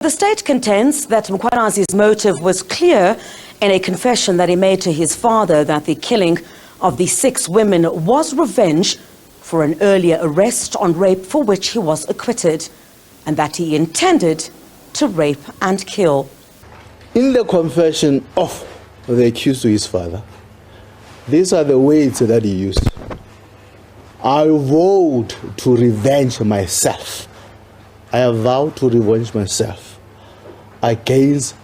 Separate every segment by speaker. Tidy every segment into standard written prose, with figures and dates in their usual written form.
Speaker 1: The state contends that Mkhwanazi's motive was clear in a confession that he made to his father that the killing of the 6 women was revenge for an earlier arrest on rape for which he was acquitted, and that he intended to rape and kill.
Speaker 2: In the confession of the accused to his father, these are the words that he used. I vowed to revenge myself. I have vowed to revenge myself against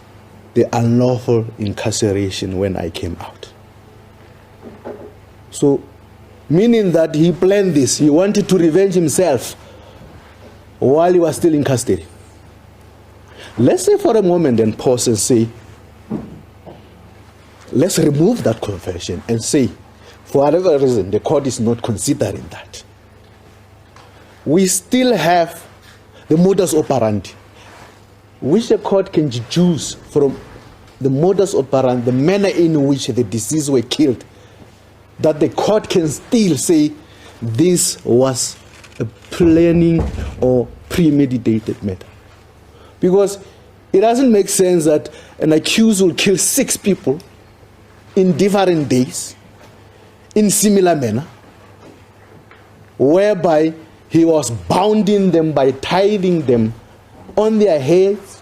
Speaker 2: the unlawful incarceration when I came out. So, meaning that he planned this, he wanted to revenge himself while he was still in custody. Let's say for a moment and pause and say, let's remove that confession and say, for whatever reason, the court is not considering that. We still have the modus operandi, which the court can deduce from the modus operandi, the manner in which the deceased were killed, that the court can still say this was a planning or premeditated matter. Because it doesn't make sense that an accused will kill 6 people in different days, in similar manner, whereby he was bounding them by tying them on their heads,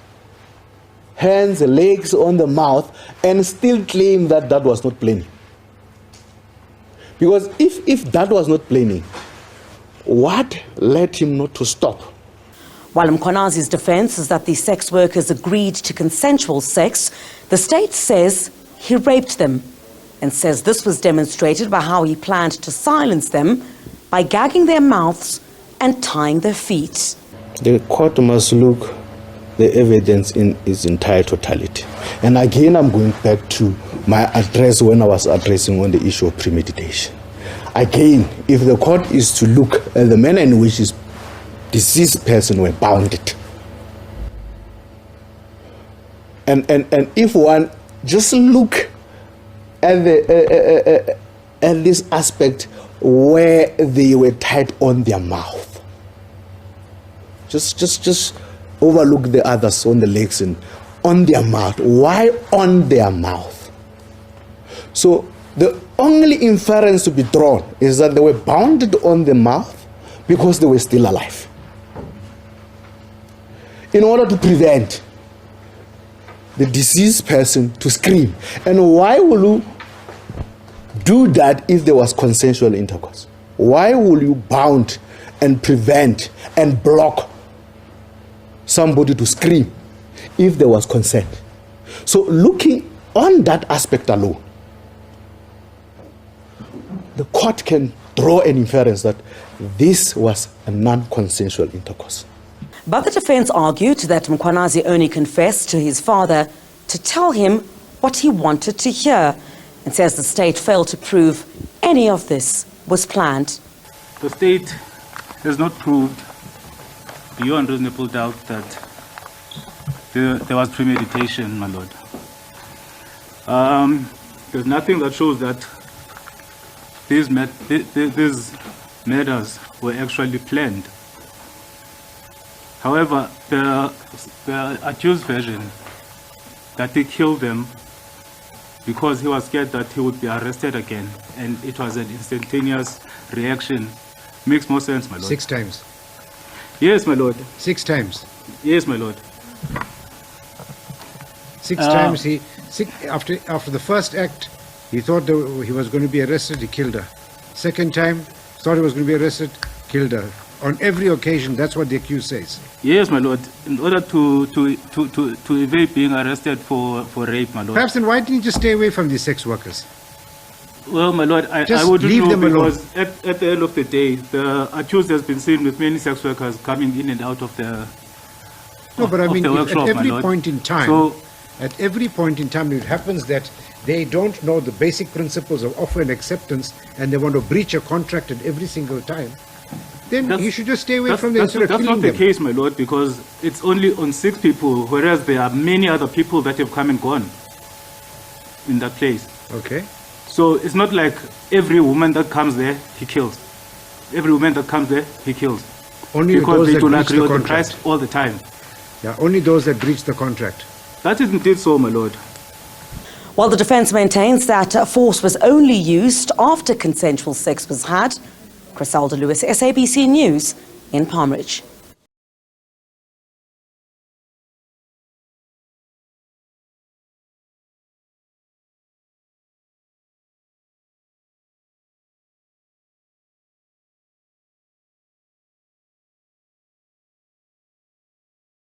Speaker 2: hands, legs, on the mouth, and still claim that that was not planning. Because if that was not planning, what led him not to stop?
Speaker 1: While Mkhwanazi's defense is that the sex workers agreed to consensual sex, the state says he raped them and says this was demonstrated by how he planned to silence them by gagging their mouths and tying their feet.
Speaker 2: The court must look the evidence in its entire totality. And again, I'm going back to my address when I was addressing on the issue of premeditation. Again, if the court is to look at the manner in which this deceased person were bounded, and if one just look at the at this aspect where they were tied on their mouth, just overlook the others on the legs and on their mouth. Why on their mouth? So the only inference to be drawn is that they were bounded on the mouth because they were still alive, in order to prevent the deceased person to scream. And why will you do that if there was consensual intercourse? Why will you bound and prevent and block somebody to scream if there was consent? So looking on that aspect alone, the court can draw an inference that this was a non-consensual intercourse.
Speaker 1: But the defense argued that Mkhwanazi only confessed to his father to tell him what he wanted to hear, and says the state failed to prove any of this was planned.
Speaker 3: The state has not proved beyond reasonable doubt that there was premeditation, my lord. There's nothing that shows that these murders were actually planned. However, the accused version that he killed them because he was scared that he would be arrested again, and it was an instantaneous reaction, makes more sense, my lord.
Speaker 4: 6 times?
Speaker 3: Yes, my lord.
Speaker 4: 6 times?
Speaker 3: Yes, my lord.
Speaker 4: 6 times after the first act, he thought he was going to be arrested, he killed her. Second time, thought he was going to be arrested, killed her. On every occasion, that's what the accused says.
Speaker 3: Yes, my lord. In order to evade being arrested for rape, my lord.
Speaker 4: Perhaps then why didn't you just stay away from these sex workers?
Speaker 3: Well, my lord, I wouldn't
Speaker 4: leave
Speaker 3: know,
Speaker 4: them
Speaker 3: because
Speaker 4: alone.
Speaker 3: At the end of the day, the accused has been seen with many sex workers coming in and out of the
Speaker 4: No, but I mean,
Speaker 3: workshop,
Speaker 4: at every point in time,
Speaker 3: so,
Speaker 4: at every point in time, it happens that they don't know the basic principles of offer and acceptance, and they want to breach a contract at every single time. Then you should just stay away from them instead of killing them.
Speaker 3: That's not the case, my lord, because it's only on 6 people, whereas there are many other people that have come and gone in that place.
Speaker 4: Okay.
Speaker 3: So it's not like every woman that comes there, he kills. Every woman that comes there, he kills.
Speaker 4: Only
Speaker 3: because
Speaker 4: those
Speaker 3: they
Speaker 4: that
Speaker 3: do not
Speaker 4: breach
Speaker 3: agree
Speaker 4: the
Speaker 3: with
Speaker 4: contract.
Speaker 3: Christ all the time.
Speaker 4: Yeah, only those that breached the contract.
Speaker 3: That is indeed so, my lord.
Speaker 1: While the defence maintains that force was only used after consensual sex was had. Griselda Lewis, SABC News in Palm Ridge.